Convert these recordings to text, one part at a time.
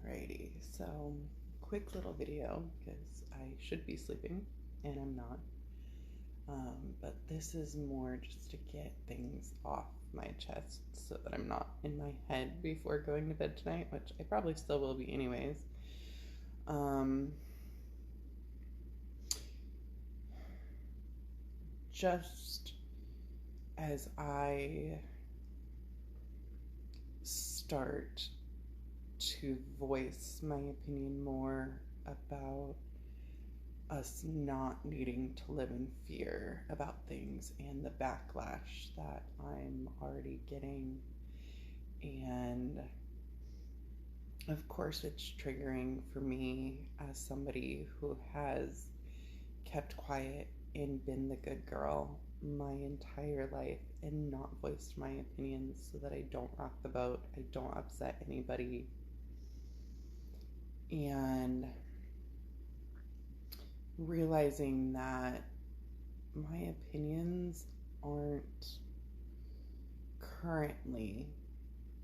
Alrighty, so quick little video because I should be sleeping and I'm not. But this is more just to get things off my chest so that I'm not in my head before going to bed tonight, which I probably still will be anyways. Just as I start to voice my opinion more about us not needing to live in fear about things and the backlash that I'm already getting. And of course, it's triggering for me as somebody who has kept quiet and been the good girl my entire life and not voiced my opinions so that I don't rock the boat, I don't upset anybody. And realizing that my opinions aren't currently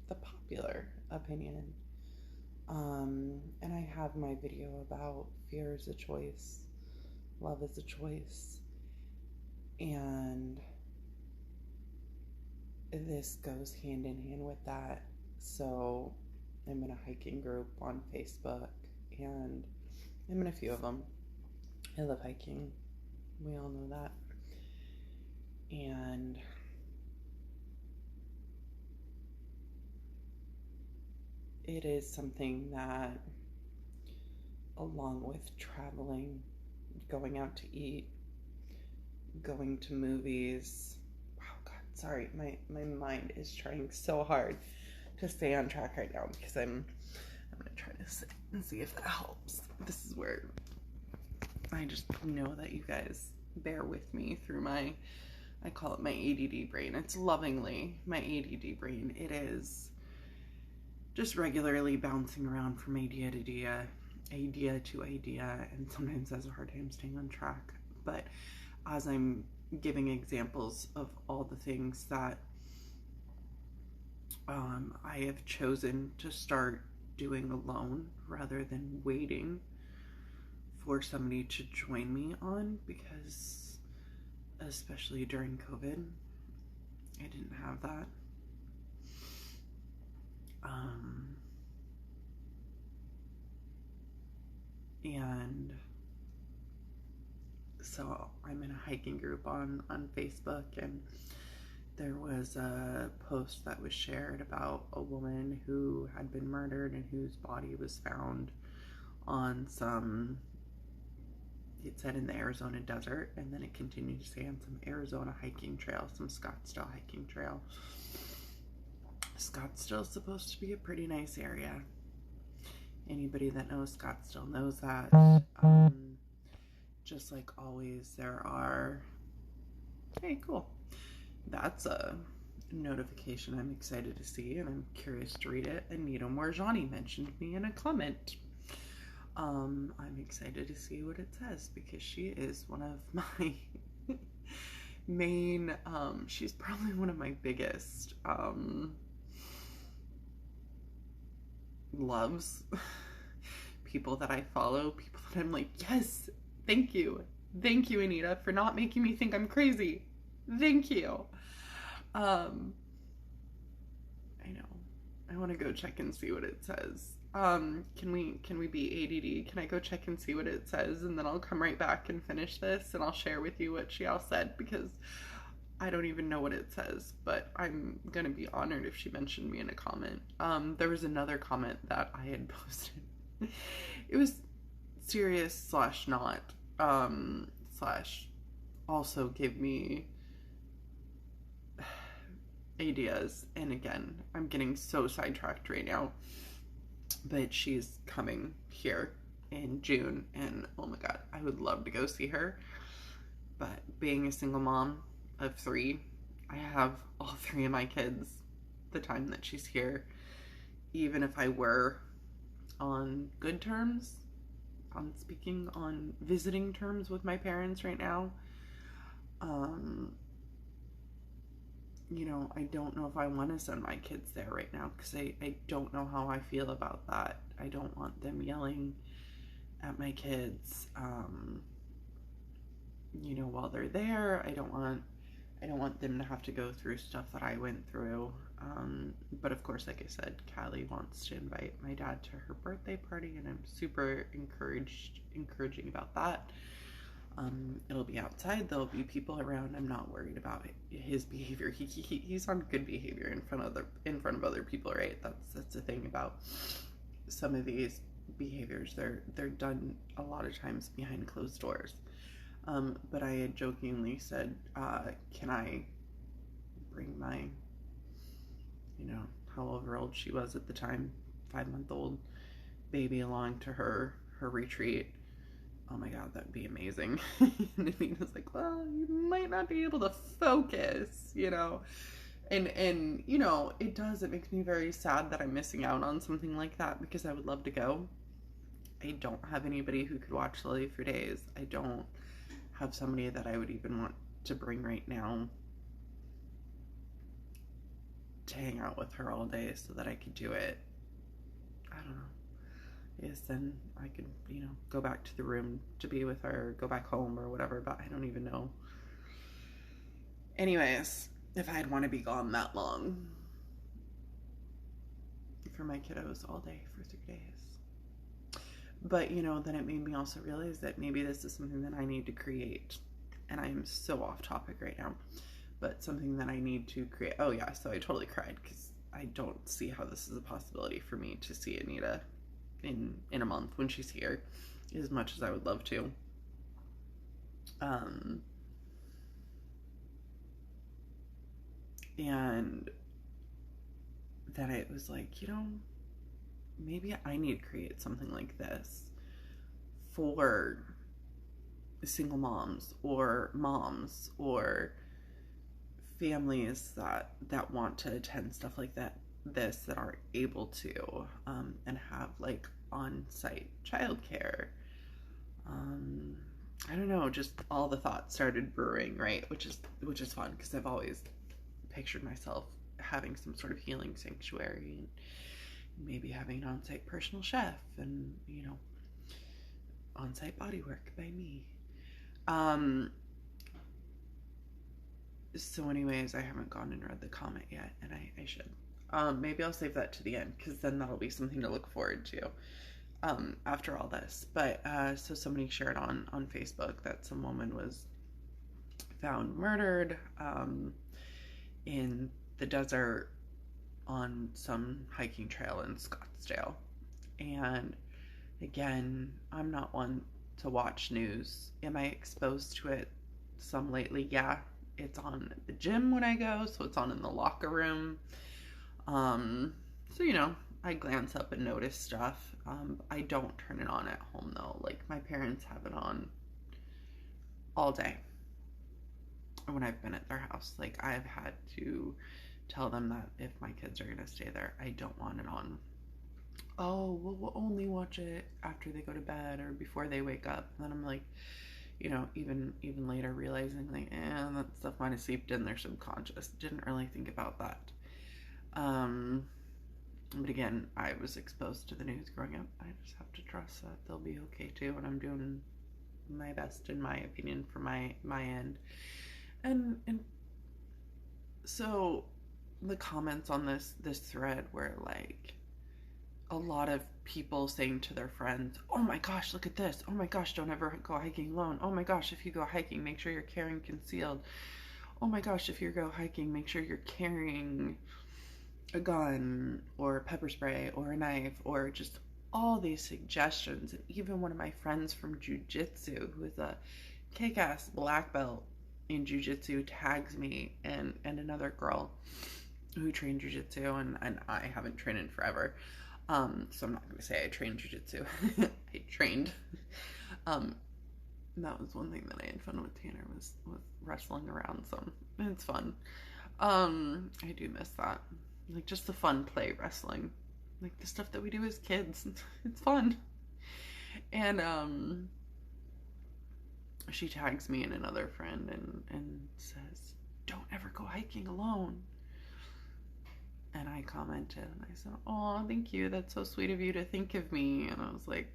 the popular opinion. And I have my video about fear is a choice, love is a choice, and this goes hand in hand with that. So I'm in a hiking group on Facebook, and I'm in a few of them. I love hiking. We all know that. And it is something that, along with traveling, going out to eat, going to movies, wow, God, sorry, my mind is trying so hard to stay on track right now because I'm gonna try to sit and see if that helps. This is where I just know that you guys bear with me through I call it my ADD brain. It's lovingly my ADD brain. It is just regularly bouncing around from idea to idea, and sometimes has a hard time staying on track. But as I'm giving examples of all the things that I have chosen to start doing alone rather than waiting for somebody to join me on, because especially during COVID, I didn't have that. And so I'm in a hiking group on Facebook, and there was a post that was shared about a woman who had been murdered and whose body was found on some, it said in the Arizona desert, and then it continued to say on some Arizona hiking trail, some Scottsdale hiking trail. Scottsdale's supposed to be a pretty nice area. Anybody that knows Scottsdale knows that. Just like always, there are, hey, cool. That's a notification I'm excited to see, and I'm curious to read it. Anita Morjani mentioned me in a comment. I'm excited to see what it says because she is one of my main, she's probably one of my biggest loves. People that I follow, people that I'm like, yes, thank you, Anita, for not making me think I'm crazy. Thank you. I know. I want to go check and see what it says. Can we be ADD? Can I go check and see what it says, and then I'll come right back and finish this, and I'll share with you what she all said, because I don't even know what it says, but I'm gonna be honored if she mentioned me in a comment. There was another comment that I had posted. It was serious / not, / also give me ideas. And again, I'm getting so sidetracked right now, but she's coming here in June, and oh my God, I would love to go see her. But being a single mom of 3, I have all 3 of my kids the time that she's here. Even if I were on good terms, on visiting terms with my parents right now, you know, I don't know if I want to send my kids there right now because I don't know how I feel about that. I don't want them yelling at my kids, you know, while they're there. I don't want them to have to go through stuff that I went through. But of course, like I said, Callie wants to invite my dad to her birthday party, and I'm super encouraging about that. It'll be outside. There'll be people around. I'm not worried about his behavior. He's on good behavior in front of other people, right? That's the thing about some of these behaviors. They're done a lot of times behind closed doors. But I had jokingly said, can I bring my, you know, however old she was at the time, 5-month-old baby along to her retreat? Oh my God, that'd be amazing. And Anita's like, well, you might not be able to focus, you know. And you know, it makes me very sad that I'm missing out on something like that because I would love to go. I don't have anybody who could watch Lily for days. I don't have somebody that I would even want to bring right now to hang out with her all day so that I could do it. I don't know. Yes, then I could, you know, go back to the room to be with her, go back home or whatever, but I don't even know. Anyways, if I'd want to be gone that long for my kiddos all day for 3 days. But, you know, then it made me also realize that maybe this is something that I need to create. And I'm so off topic right now, but something that I need to create. Oh yeah, so I totally cried because I don't see how this is a possibility for me to see Anita in a month when she's here, as much as I would love to. And then it was like, you know, maybe I need to create something like this for single moms or families that want to attend stuff like that are able to, and have like on-site childcare. I don't know, just all the thoughts started brewing, right? Which is fun because I've always pictured myself having some sort of healing sanctuary and maybe having an on-site personal chef and, you know, on-site body work by me. So anyways, I haven't gone and read the comment yet, and I should. Maybe I'll save that to the end because then that'll be something to look forward to after all this. But so somebody shared on Facebook that some woman was found murdered in the desert on some hiking trail in Scottsdale. And again, I'm not one to watch news. Am I exposed to it some lately? Yeah, it's on at the gym when I go, so it's on in the locker room. So, you know, I glance up and notice stuff. I don't turn it on at home though. Like my parents have it on all day when I've been at their house. Like I've had to tell them that if my kids are gonna stay there, I don't want it on. Oh, well, we'll only watch it after they go to bed or before they wake up. And then I'm like, you know, even later realizing like, that stuff might have seeped in their subconscious. Didn't really think about that. But again, I was exposed to the news growing up. I just have to trust that they'll be okay too, and I'm doing my best, in my opinion, for my end. And so the comments on this thread were like a lot of people saying to their friends, oh my gosh, look at this. Oh my gosh, don't ever go hiking alone. Oh my gosh, if you go hiking, make sure you're carrying concealed. Oh my gosh, if you go hiking, make sure you're carrying a gun or pepper spray or a knife, or just all these suggestions. And even one of my friends from jiu-jitsu, who is a kick-ass black belt in jiu-jitsu, tags me and another girl who trained jiu-jitsu, and I haven't trained in forever. So I'm not going to say I trained jiu-jitsu. I trained. That was one thing that I had fun with Tanner, was wrestling around some. It's fun. I do miss that. Like just the fun play wrestling. Like the stuff that we do as kids. It's fun. And she tags me and another friend and says, don't ever go hiking alone. And I commented and I said, oh, thank you. That's so sweet of you to think of me. And I was like,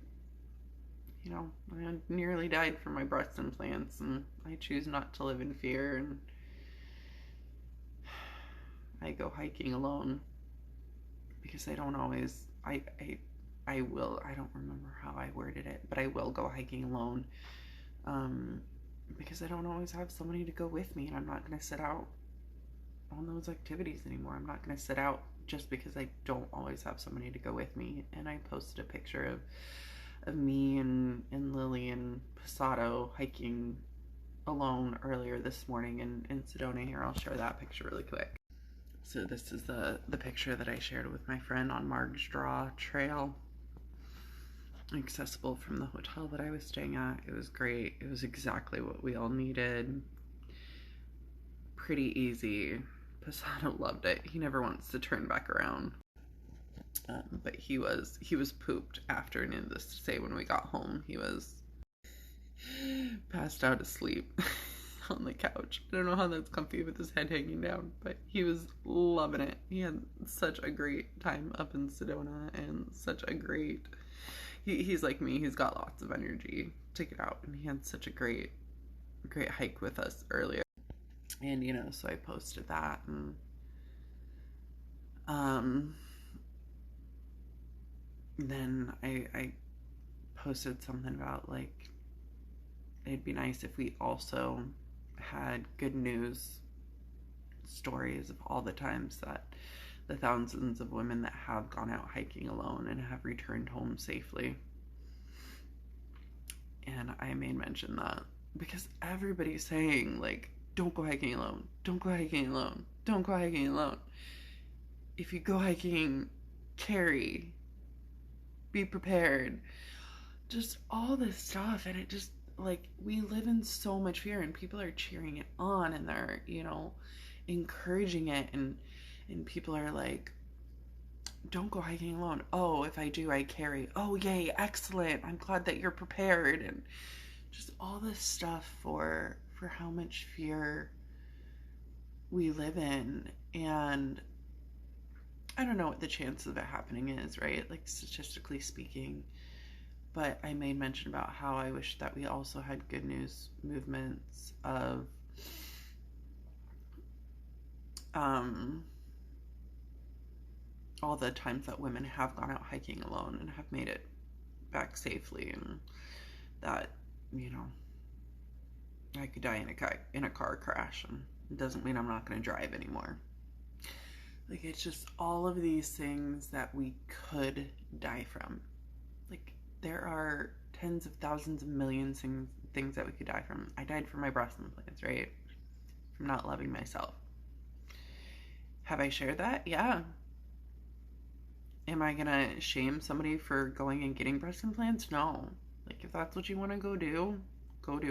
you know, I nearly died from my breast implants and I choose not to live in fear, and I go hiking alone because I don't always, I will, I don't remember how I worded it, but I will go hiking alone, because I don't always have somebody to go with me, and I'm not going to sit out on those activities anymore. I'm not going to sit out just because I don't always have somebody to go with me. And I posted a picture of me and Lily and Passato hiking alone earlier this morning in Sedona. Here, I'll share that picture really quick. So this is the picture that I shared with my friend on Marg's Draw Trail, accessible from the hotel that I was staying at. It was great. It was exactly what we all needed. Pretty easy. Passato loved it. He never wants to turn back around. But he was pooped after, and needless to say, when we got home, he was passed out asleep on the couch. I don't know how that's comfy with his head hanging down, but he was loving it. He had such a great time up in Sedona, and such a great, he's like me, he's got lots of energy to get out, and he had such a great hike with us earlier. And, you know, so I posted that, and then I posted something about, like, it'd be nice if we also had good news stories of all the times that the thousands of women that have gone out hiking alone and have returned home safely. And I made mention that because everybody's saying, like, don't go hiking alone, don't go hiking alone, don't go hiking alone. If you go hiking, carry, be prepared, just all this stuff. And it just, like, we live in so much fear, and people are cheering it on, and they're, you know, encouraging it, and people are like, don't go hiking alone. Oh, if I do, I carry. Oh, yay, excellent, I'm glad that you're prepared. And just all this stuff for how much fear we live in. And I don't know what the chance of it happening is, right? Like, statistically speaking. But I made mention about how I wish that we also had good news movements of all the times that women have gone out hiking alone and have made it back safely, and that, you know, I could die in a car crash, and it doesn't mean I'm not going to drive anymore. Like, it's just all of these things that we could die from. Like, there are tens of thousands of millions of things that we could die from. I died from my breast implants, right? From not loving myself. Have I shared that? Yeah. Am I gonna shame somebody for going and getting breast implants? No. Like, if that's what you want to go do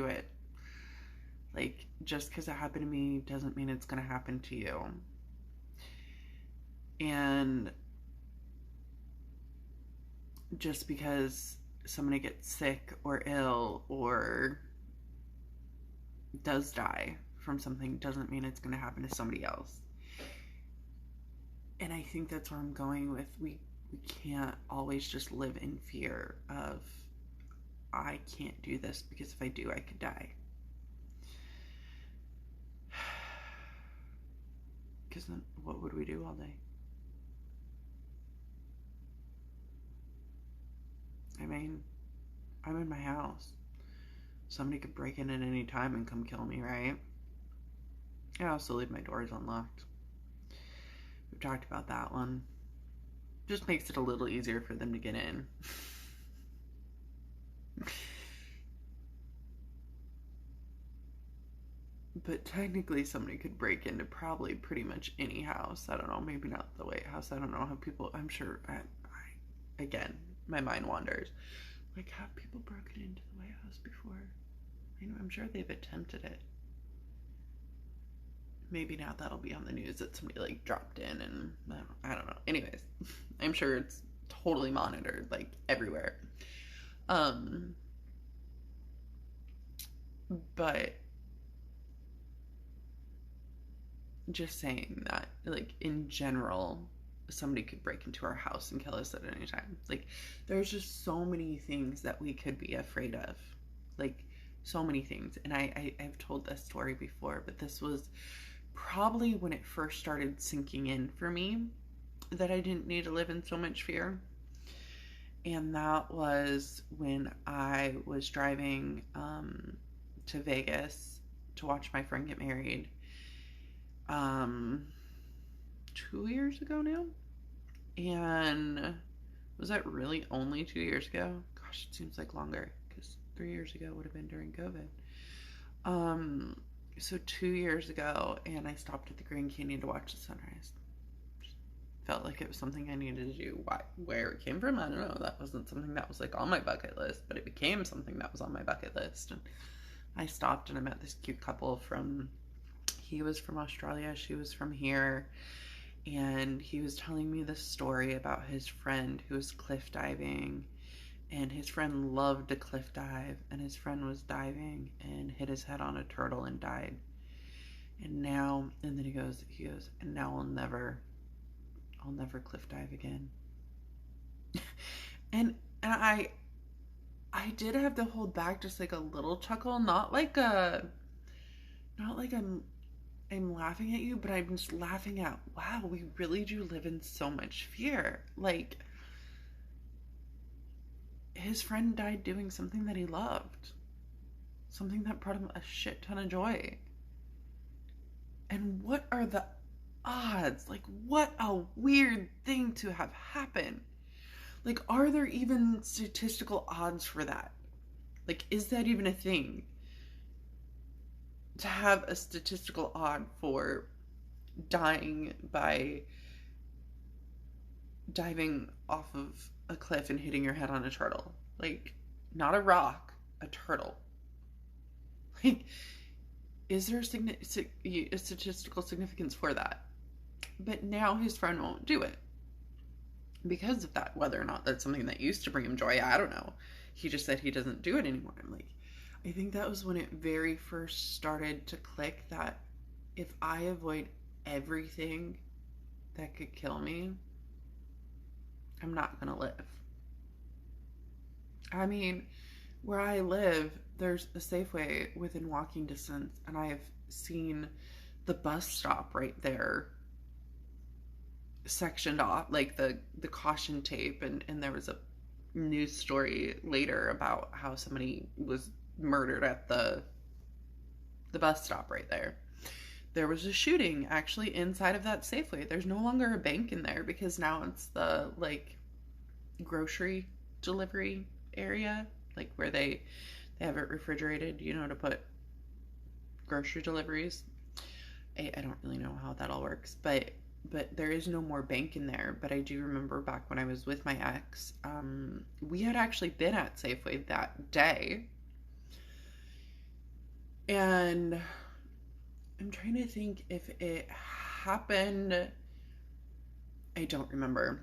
it. Like, just because it happened to me doesn't mean it's gonna happen to you. And just because somebody gets sick or ill or does die from something doesn't mean it's going to happen to somebody else. And I think that's where I'm going with, we can't always just live in fear of, I can't do this because if I do, I could die. Because then what would we do all day? I mean, I'm in my house. Somebody could break in at any time and come kill me, right? I also leave my doors unlocked. We've talked about that one. Just makes it a little easier for them to get in. But technically somebody could break into probably pretty much any house. I don't know, maybe not the White House. I don't know how people, I'm sure, again, my mind wanders. Like, have people broken into the White House before? I'm sure they've attempted it. Maybe now that'll be on the news that somebody, like, dropped in, and I don't know. Anyways, I'm sure it's totally monitored, like, everywhere. But just saying that, like, in general, somebody could break into our house and kill us at any time. Like, there's just so many things that we could be afraid of. Like, so many things. And I've told this story before, but this was probably when it first started sinking in for me that I didn't need to live in so much fear. And that was when I was driving to Vegas to watch my friend get married 2 years ago now. And was that really only 2 years ago? Gosh, it seems like longer, because 3 years ago would have been during COVID. So 2 years ago, and I stopped at the Grand Canyon to watch the sunrise. Felt like it was something I needed to do. Where it came from, I don't know. That wasn't something that was like on my bucket list, but it became something that was on my bucket list. And I stopped and I met this cute couple he was from Australia, she was from here. And he was telling me this story about his friend who was cliff diving, and his friend loved to cliff dive, and his friend was diving and hit his head on a turtle and died. And then he goes, and now I'll never cliff dive again. and I did have to hold back just like a little chuckle, not like I'm laughing at you, but I'm just laughing at, wow, we really do live in so much fear. Like, his friend died doing something that he loved, something that brought him a shit ton of joy. And what are the odds? Like, what a weird thing to have happen. Like, are there even statistical odds for that? Like, is that even a thing? To have a statistical odd for dying by diving off of a cliff and hitting your head on a turtle. Like, not a rock, a turtle. Like, is there a statistical significance for that? But now his friend won't do it because of that. Whether or not that's something that used to bring him joy, I don't know. He just said he doesn't do it anymore. I'm like, I think that was when it very first started to click that if I avoid everything that could kill me, I'm not gonna live. I mean, where I live, there's a Safeway within walking distance, and I've seen the bus stop right there sectioned off, like the caution tape, and there was a news story later about how somebody was murdered at the bus stop right there. There was a shooting actually inside of that Safeway. There's no longer a bank in there because now it's the like grocery delivery area, like where they have it refrigerated, you know, to put grocery deliveries. I don't really know how that all works, but there is no more bank in there. But I do remember back when I was with my ex, we had actually been at Safeway that day. And I'm trying to think if it happened, I don't remember,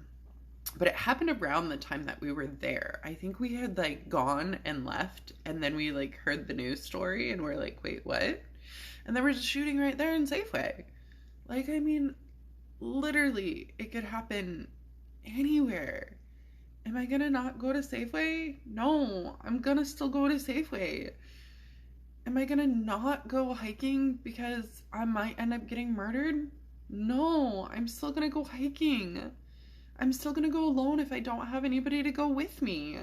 but it happened around the time that we were there. I think we had like gone and left, and then we like heard the news story and we're like, wait, what? And there was a shooting right there in Safeway. Like, I mean, literally, it could happen anywhere. Am I gonna not go to Safeway? No, I'm gonna still go to Safeway. Am I gonna not go hiking because I might end up getting murdered? No, I'm still gonna go hiking. I'm still gonna go alone if I don't have anybody to go with me.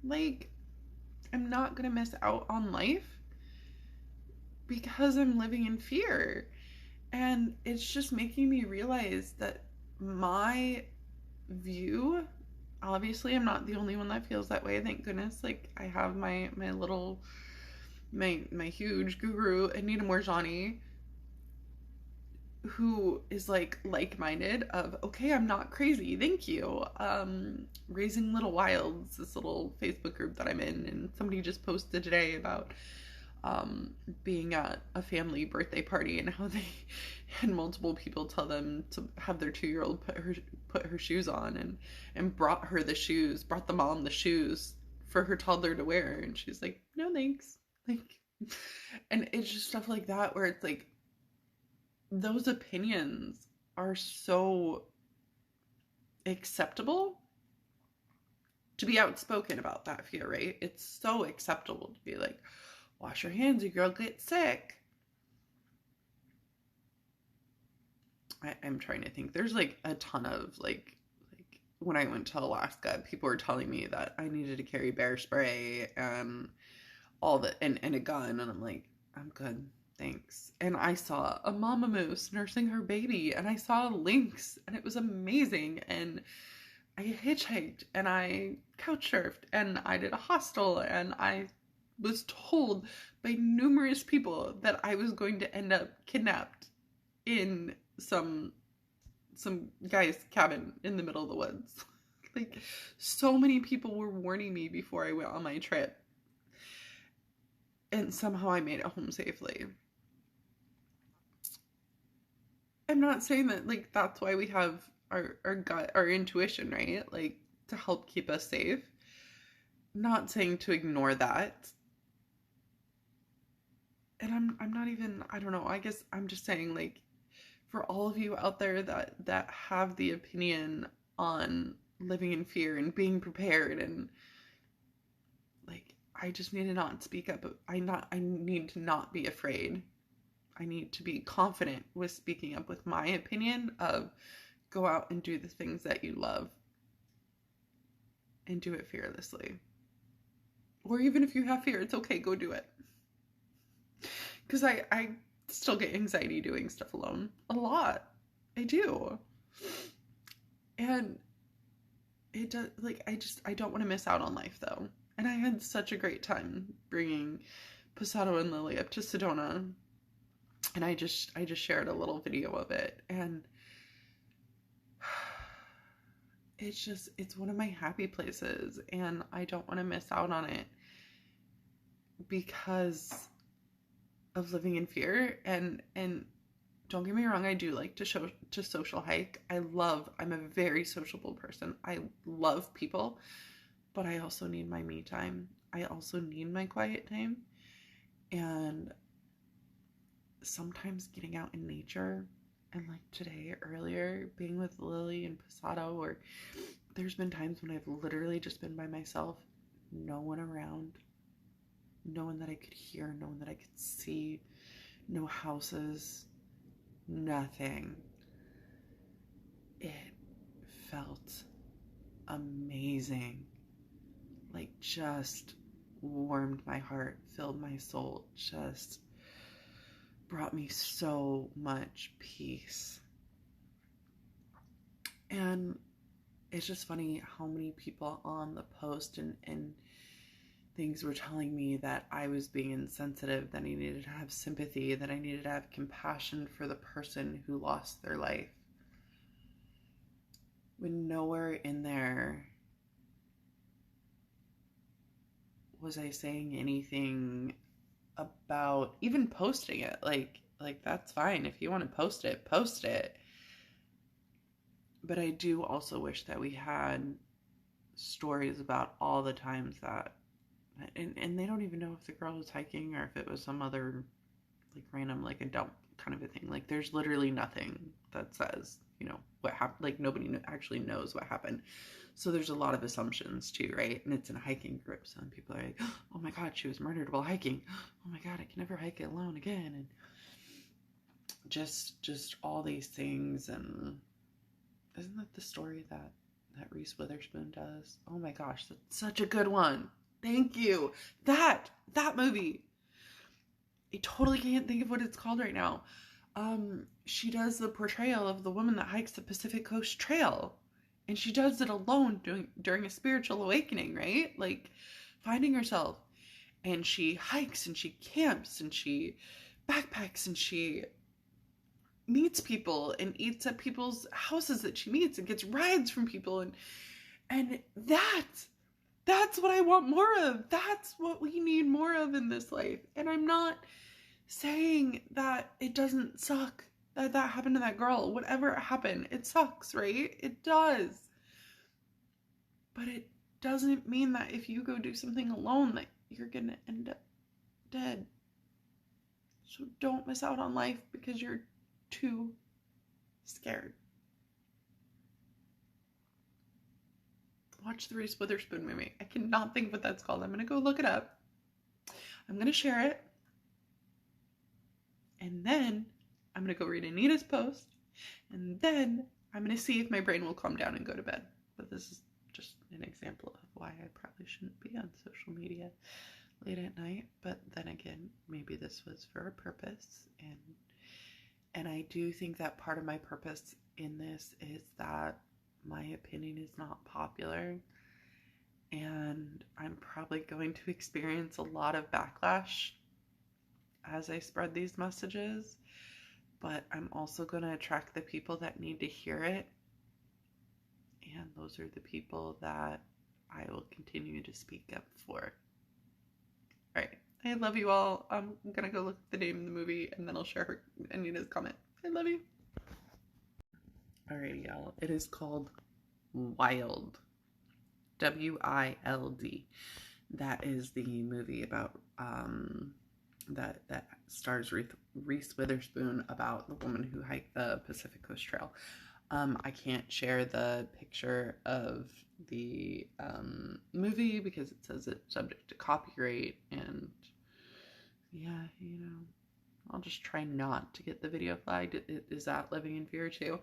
Like, I'm not gonna miss out on life because I'm living in fear. And it's just making me realize that my view, obviously I'm not the only one that feels that way, thank goodness. Like, I have my huge guru, Anita Morjani, who is like-minded of, okay, I'm not crazy, thank you. Raising Little Wilds, this little Facebook group that I'm in, and somebody just posted today about being at a family birthday party and how they had multiple people tell them to have their 2-year-old put her shoes on, and brought the mom the shoes for her toddler to wear, and she's like, no thanks. Like, and it's just stuff like that where it's like, those opinions are so acceptable to be outspoken about that fear, right? It's so acceptable to be like, wash your hands or you'll get sick. I'm trying to think. There's like a ton of like when I went to Alaska, people were telling me that I needed to carry bear spray and all that and a gun, and I'm like, I'm good, thanks. And I saw a mama moose nursing her baby, and I saw lynx, and it was amazing. And I hitchhiked, and I couch surfed, and I did a hostel, and I was told by numerous people that I was going to end up kidnapped in some guy's cabin in the middle of the woods. Like, so many people were warning me before I went on my trip. And somehow I made it home safely. I'm not saying that, like, that's why we have our gut, our intuition, right? Like, to help keep us safe. Not saying to ignore that. And I'm not even, I don't know, I guess I'm just saying, like, for all of you out there that have the opinion on living in fear and being prepared, and like, I just need to not speak up. I need to not be afraid. I need to be confident with speaking up with my opinion of go out and do the things that you love and do it fearlessly. Or even if you have fear, it's okay, go do it. Because I still get anxiety doing stuff alone. A lot. I do. And it does, like, I don't want to miss out on life, though. And I had such a great time bringing Posato and Lily up to Sedona. And I just shared a little video of it. And it's one of my happy places. And I don't want to miss out on it because of living in fear. And don't get me wrong, I do like to social hike. I'm a very sociable person. I love people, but I also need my me time. I also need my quiet time. And sometimes getting out in nature, and like today earlier, being with Lily and Posato, or there's been times when I've literally just been by myself, no one around, no one that I could hear, no one that I could see, no houses, nothing. It felt amazing. Like, just warmed my heart, filled my soul, just brought me so much peace. And it's just funny how many people on the post and things were telling me that I was being insensitive, that I needed to have sympathy, that I needed to have compassion for the person who lost their life. When nowhere in there was I saying anything about even posting it. Like that's fine. If you want to post it, post it. But I do also wish that we had stories about all the times that, and they don't even know if the girl was hiking or if it was some other like random like adult kind of a thing. Like, there's literally nothing that says, you know, what happened. Like, nobody actually knows what happened. So there's a lot of assumptions too, right? And it's in a hiking group, so people are like, oh my god, she was murdered while hiking. Oh my god, I can never hike alone again. And just all these things. And isn't that the story that Reese Witherspoon does? Oh my gosh, that's such a good one. Thank you. That movie. I totally can't think of what it's called right now. She does the portrayal of the woman that hikes the Pacific Coast Trail. And she does it alone during a spiritual awakening, right? Like, finding herself. And she hikes and she camps and she backpacks and she meets people and eats at people's houses that she meets and gets rides from people. And that's what I want more of. That's what we need more of in this life. And I'm not saying that it doesn't suck that happened to that girl. Whatever happened, it sucks, right? It does. But it doesn't mean that if you go do something alone that you're gonna end up dead. So don't miss out on life because you're too scared. Watch the Reese Witherspoon movie. I cannot think of what that's called. I'm going to go look it up. I'm going to share it. And then I'm going to go read Anita's post. And then I'm going to see if my brain will calm down and go to bed. But this is just an example of why I probably shouldn't be on social media late at night. But then again, maybe this was for a purpose. And I do think that part of my purpose in this is that my opinion is not popular. And I'm probably going to experience a lot of backlash as I spread these messages. But I'm also going to attract the people that need to hear it. And those are the people that I will continue to speak up for. All right. I love you all. I'm going to go look at the name of the movie and then I'll share Anita's comment. I love you. Alrighty, y'all. It is called Wild. W-I-L-D. That is the movie about that stars Reese Witherspoon about the woman who hiked the Pacific Coast Trail. I can't share the picture of the movie because it says it's subject to copyright, and yeah, you know, I'll just try not to get the video flagged. Is that living in fear too?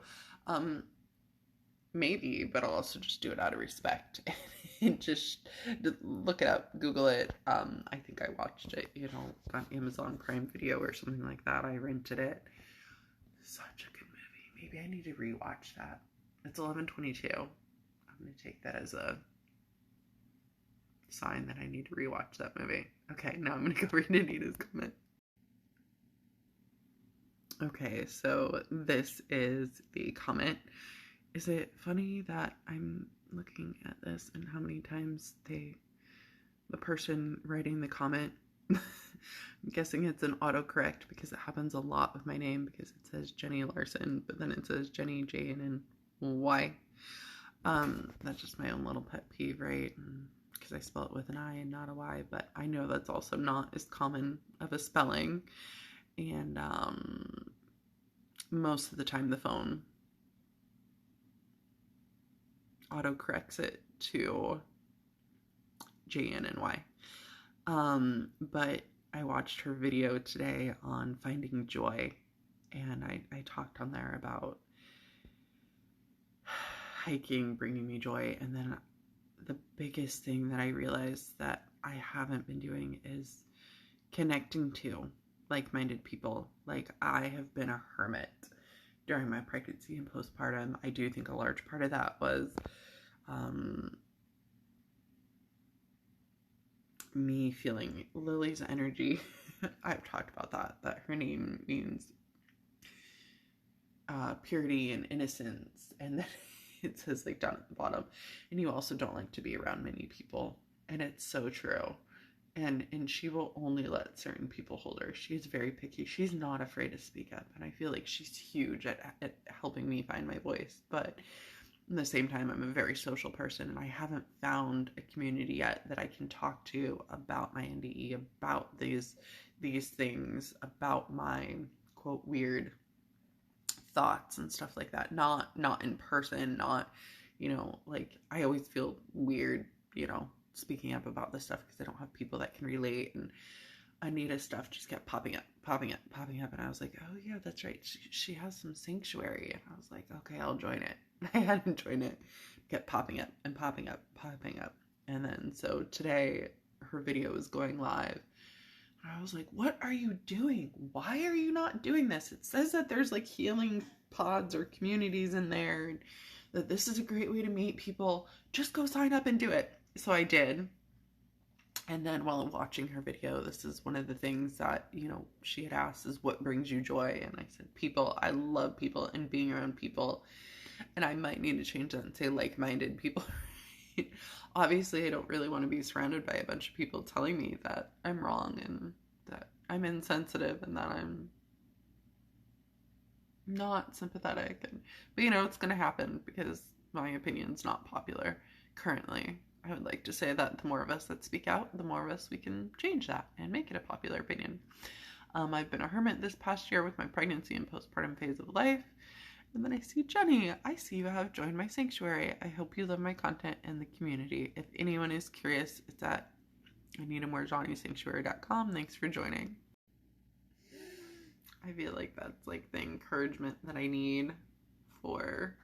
Maybe, but I'll also just do it out of respect and just look it up, Google it. I think I watched it, you know, on Amazon Prime Video or something like that. I rented it. Such a good movie. Maybe I need to rewatch that. It's 11:22. I'm going to take that as a sign that I need to rewatch that movie. Okay, now I'm going to go read Anita's comment. Okay, so this is the comment. Is it funny that I'm looking at this and how many times the person writing the comment, I'm guessing it's an autocorrect because it happens a lot with my name because it says Jenny Larson, but then it says Jenny J-N-N-Y. That's just my own little pet peeve, right? Because I spell it with an I and not a Y, but I know that's also not as common of a spelling. And most of the time the phone autocorrects it to J-N-N-Y. But I watched her video today on finding joy, and I talked on there about hiking bringing me joy, and then the biggest thing that I realized that I haven't been doing is connecting to like-minded people. Like, I have been a hermit during my pregnancy and postpartum. I do think a large part of that was me feeling Lily's energy. I've talked about that her name means purity and innocence, and then it says like down at the bottom, and you also don't like to be around many people. And it's so true. And she will only let certain people hold her. She is very picky. She's not afraid to speak up, and I feel like she's huge at helping me find my voice. But at the same time, I'm a very social person, and I haven't found a community yet that I can talk to about my NDE, about these things, about my quote weird thoughts and stuff like that. Not in person, not, you know, like I always feel weird, you know, speaking up about this stuff because I don't have people that can relate, and Anita's stuff just kept popping up, and I was like, oh yeah, that's right, she has some sanctuary, and I was like, okay, I'll join it. I hadn't joined it. It kept popping up, and then so today her video was going live, and I was like, what are you doing? Why are you not doing this? It says that there's like healing pods or communities in there, and that this is a great way to meet people. Just go sign up and do it. So I did. And then while I'm watching her video, this is one of the things that, you know, she had asked is what brings you joy? And I said, people. I love people and being around people. And I might need to change that and say like-minded people. Obviously, I don't really want to be surrounded by a bunch of people telling me that I'm wrong and that I'm insensitive and that I'm not sympathetic. But, you know, it's going to happen because my opinion's not popular currently. I would like to say that the more of us that speak out, the more of us we can change that and make it a popular opinion. I've been a hermit this past year with my pregnancy and postpartum phase of life. And then I see Jenny. I see you have joined my sanctuary. I hope you love my content and the community. If anyone is curious, it's at anitamorejohnnysanctuary.com. Thanks for joining. I feel like that's like the encouragement that I need for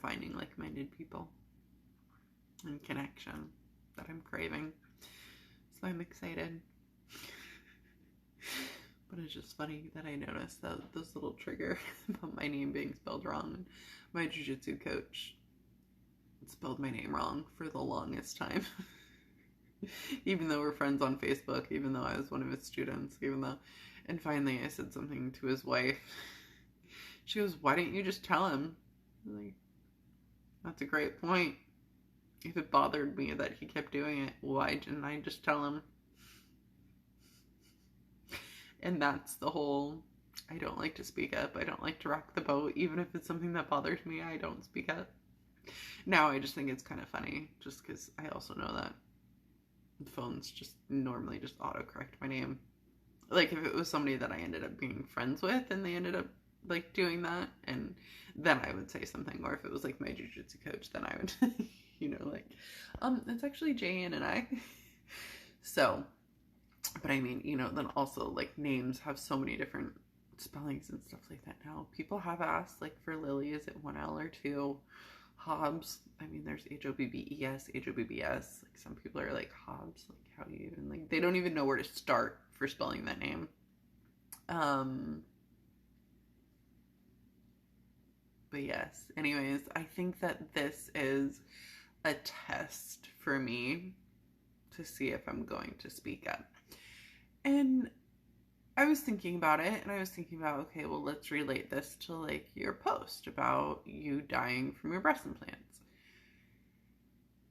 finding like-minded people and connection that I'm craving. So I'm excited. But it's just funny that I noticed that this little trigger about my name being spelled wrong. And my jiu-jitsu coach spelled my name wrong for the longest time. Even though we're friends on Facebook, even though I was one of his students, and finally I said something to his wife. She goes, "Why didn't you just tell him?" I'm like, that's a great point. If it bothered me that he kept doing it, why didn't I just tell him? And that's the whole, I don't like to speak up. I don't like to rock the boat. Even if it's something that bothers me, I don't speak up. Now I just think it's kind of funny, just because I also know that phones just normally just autocorrect my name. Like if it was somebody that I ended up being friends with and they ended up like doing that, and then I would say something. Or if it was like my jiu-jitsu coach, then I would, like, it's actually Jan and I. So, but I mean, then also like names have so many different spellings and stuff like that now. People have asked, like for Lily, is it 1L or 2? Hobbs, I mean, there's Hobbes, Hobbs. Like some people are like Hobbs, like how do you even, like, they don't even know where to start for spelling that name. But yes, anyways, I think that this is a test for me to see if I'm going to speak up. And I was thinking about it, and I was thinking about, okay, well, let's relate this to like your post about you dying from your breast implants.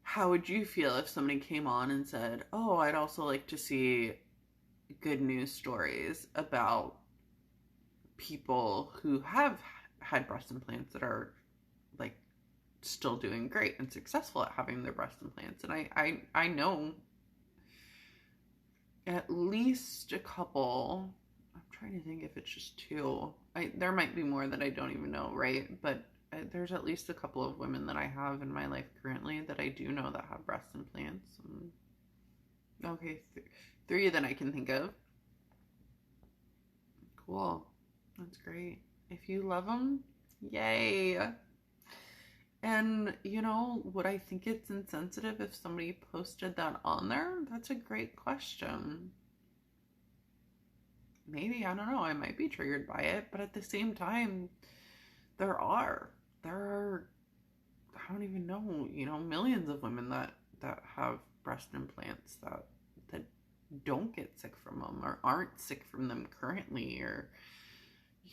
How would you feel if somebody came on and said, oh, I'd also like to see good news stories about people who have had breast implants that are like still doing great and successful at having their breast implants? And I know at least a couple. I'm trying to think if it's just 2. There might be more that I don't even know, right? But there's at least a couple of women that I have in my life currently that I do know that have breast implants. Okay, 3 that I can think of. Cool. That's great. If you love them, yay. And, would I think it's insensitive if somebody posted that on there? That's a great question. Maybe, I don't know, I might be triggered by it, but at the same time, there are, I don't even know, millions of women that have breast implants that don't get sick from them or aren't sick from them currently, or,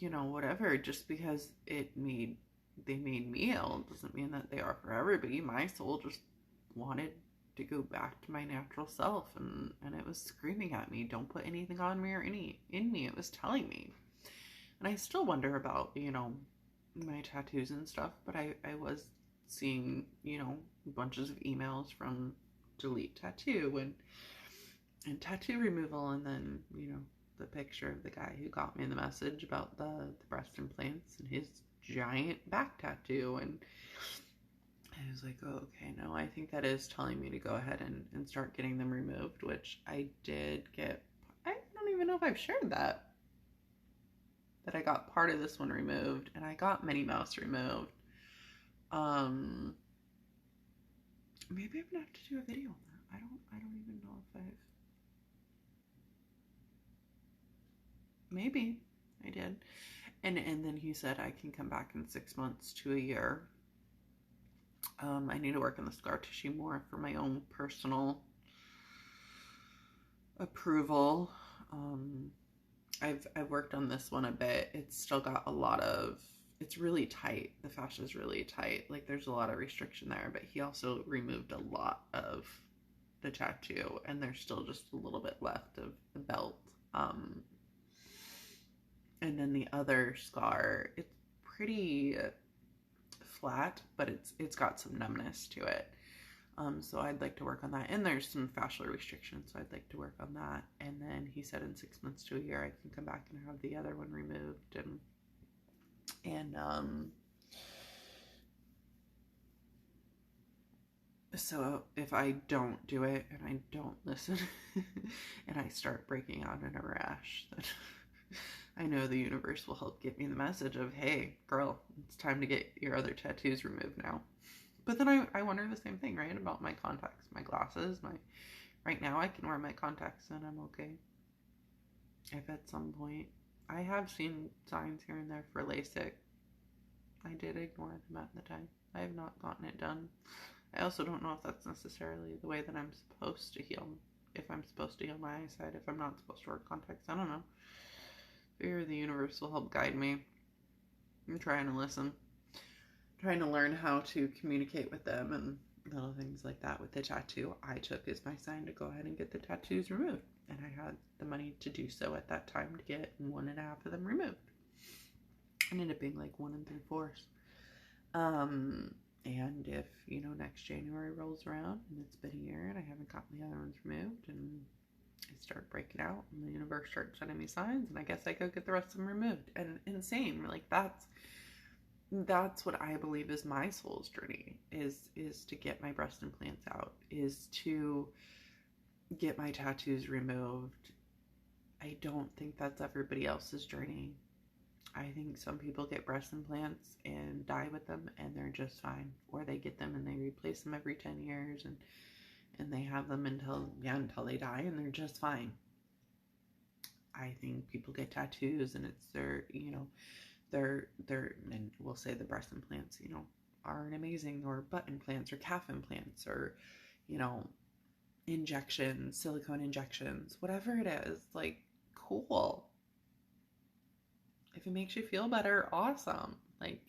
whatever. Just because they made me ill doesn't mean that they are for everybody. My soul just wanted to go back to my natural self, and it was screaming at me, don't put anything on me or in me. It was telling me. And I still wonder about, my tattoos and stuff, but I was seeing, bunches of emails from Delete Tattoo and tattoo removal, and then, the picture of the guy who got me the message about the breast implants and his giant back tattoo, and I was like, oh, okay, no, I think that is telling me to go ahead and start getting them removed, which I did get. I don't even know if I've shared that I got part of this one removed, and I got Minnie Mouse removed. Maybe I'm gonna have to do a video on that. I don't even know if I've. Maybe I did. And then he said I can come back in 6 months to a year. I need to work on the scar tissue more for my own personal approval. I've worked on this one a bit. It's still got a lot of, it's really tight. The fascia is really tight. Like there's a lot of restriction there, but he also removed a lot of the tattoo, and there's still just a little bit left of the belt. And then the other scar, it's pretty flat, but it's got some numbness to it. So I'd like to work on that. And there's some fascial restrictions, so I'd like to work on that. And then he said in 6 months to a year I can come back and have the other one removed. And so if I don't do it and I don't listen and I start breaking out in a rash, then I know the universe will help get me the message of, hey, girl, it's time to get your other tattoos removed now. But then I wonder the same thing, right? About my contacts, my glasses, right now I can wear my contacts and I'm okay. If at some point, I have seen signs here and there for LASIK. I did ignore them at the time. I have not gotten it done. I also don't know if that's necessarily the way that I'm supposed to heal. If I'm supposed to heal my eyesight, if I'm not supposed to wear contacts, I don't know. Figure the universe will help guide me. I'm trying to listen. Trying to learn how to communicate with them and little things like that. With the tattoo I took as my sign to go ahead and get the tattoos removed. And I had the money to do so at that time to get 1.5 of them removed. It ended up being like 1 3/4. And if, next January rolls around and it's been a year and I haven't gotten the other ones removed and I start breaking out and the universe starts sending me signs, and I guess I go get the rest of them removed. And insane, like that's what I believe is my soul's journey, is to get my breast implants out, is to get my tattoos removed. I don't think that's everybody else's journey. I think some people get breast implants and die with them and they're just fine, or they get them and they replace them every 10 years and they have them until they die and they're just fine. I think people get tattoos and it's their, and we'll say the breast implants, aren't amazing, or butt implants or calf implants or, injections, silicone injections, whatever it is, like, cool. If it makes you feel better, awesome. Like,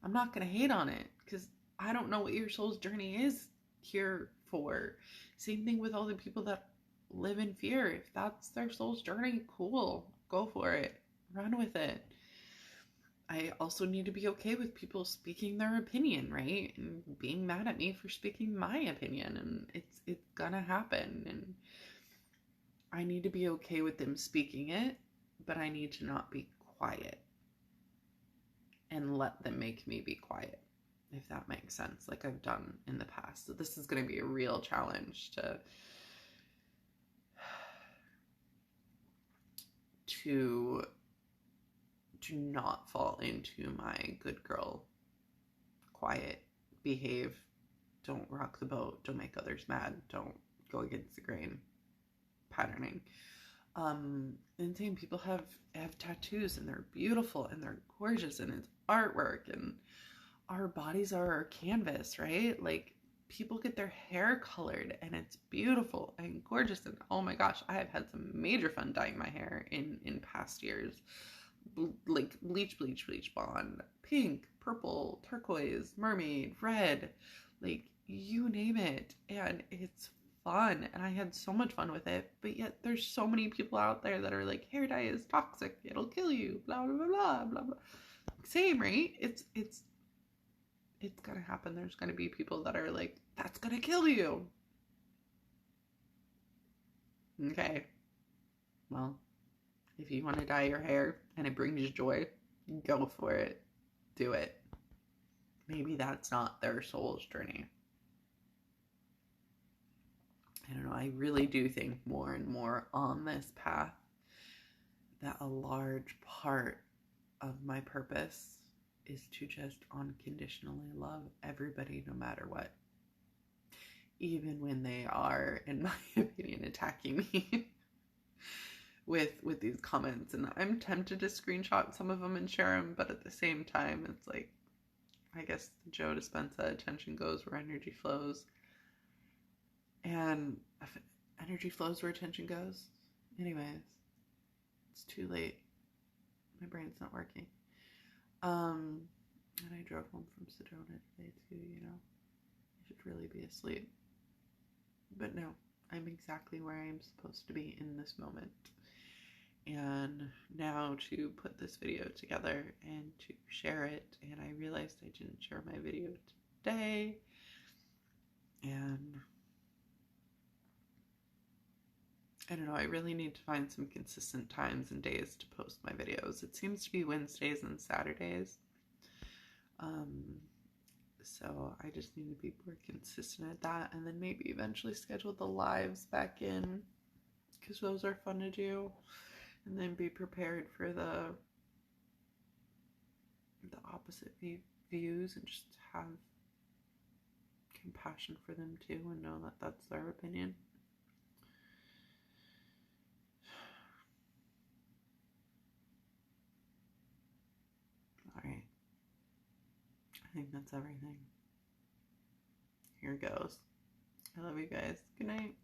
I'm not going to hate on it because I don't know what your soul's journey is here for. Same thing with all the people that live in fear. If that's their soul's journey, cool. Go for it. Run with it. I also need to be okay with people speaking their opinion, right? And being mad at me for speaking my opinion. And it's gonna happen. And I need to be okay with them speaking it, but I need to not be quiet and let them make me be quiet, if that makes sense, like I've done in the past. So this is going to be a real challenge to not fall into my good girl, quiet, behave, don't rock the boat, don't make others mad, don't go against the grain patterning. And same, people have tattoos and they're beautiful and they're gorgeous and it's artwork, and our bodies are our canvas, right? Like, people get their hair colored and it's beautiful and gorgeous, and oh my gosh, I have had some major fun dyeing my hair in past years. Like bleach blonde, pink, purple, turquoise, mermaid, red, like you name it, and it's fun, and I had so much fun with it. But yet there's so many people out there that are like, hair dye is toxic, it'll kill you, blah blah blah blah blah. Same, right? It's gonna happen. There's gonna be people that are like, that's gonna kill you. Okay, well, if you want to dye your hair and it brings you joy, go for it. Do it. Maybe that's not their soul's journey. I don't know. I really do think more and more on this path that a large part of my purpose is to just unconditionally love everybody no matter what. Even when they are, in my opinion, attacking me with these comments. And I'm tempted to screenshot some of them and share them, but at the same time, it's like, I guess Joe Dispenza, attention goes where energy flows. And if energy flows where attention goes. Anyways, it's too late. My brain's not working. And I drove home from Sedona today too, I should really be asleep. But no, I'm exactly where I'm supposed to be in this moment. And now to put this video together and to share it, and I realized I didn't share my video today. And I don't know, I really need to find some consistent times and days to post my videos. It seems to be Wednesdays and Saturdays. So I just need to be more consistent at that, and then maybe eventually schedule the lives back in, because those are fun to do, and then be prepared for the opposite views, and just have compassion for them too, and know that that's their opinion. Alright, I think that's everything. Here goes. I love you guys. Good night.